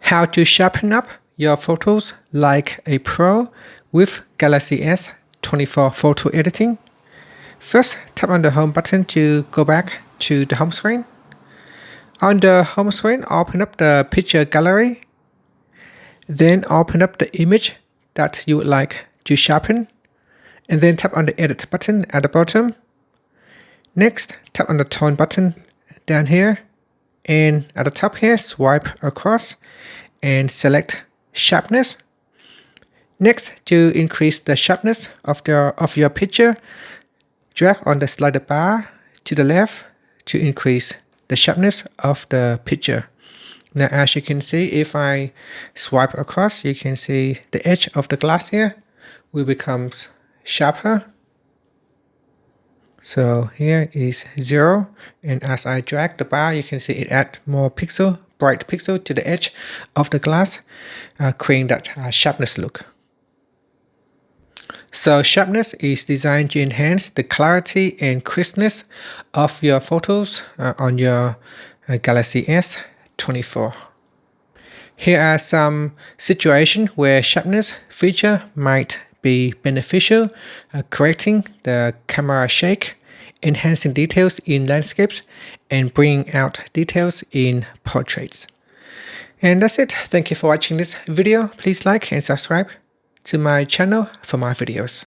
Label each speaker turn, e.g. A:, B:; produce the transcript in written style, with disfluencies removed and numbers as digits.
A: How to sharpen up your photos like a pro with Galaxy S24 photo editing. First, tap on the home button to go back to the home screen. On the home screen, open up the picture gallery. Then open up the image that you would like to sharpen. And then tap on the edit button at the bottom. Next, tap on the tone button down here. And at the top here, swipe across and select sharpness. Next, to increase the sharpness of your picture, drag on the slider bar to the left to increase the sharpness of the picture. Now, as you can see, if I swipe across, you can see the edge of the glass here will become sharper. So here is 0, and as I drag the bar, you can see it adds more bright pixel to the edge of the glass, creating that sharpness look. So sharpness is designed to enhance the clarity and crispness of your photos on your Galaxy S24. Here are some situations where sharpness feature might be beneficial, correcting the camera shake, enhancing details in landscapes, and bringing out details in portraits. And that's it. Thank you for watching this video. Please like and subscribe to my channel for more videos.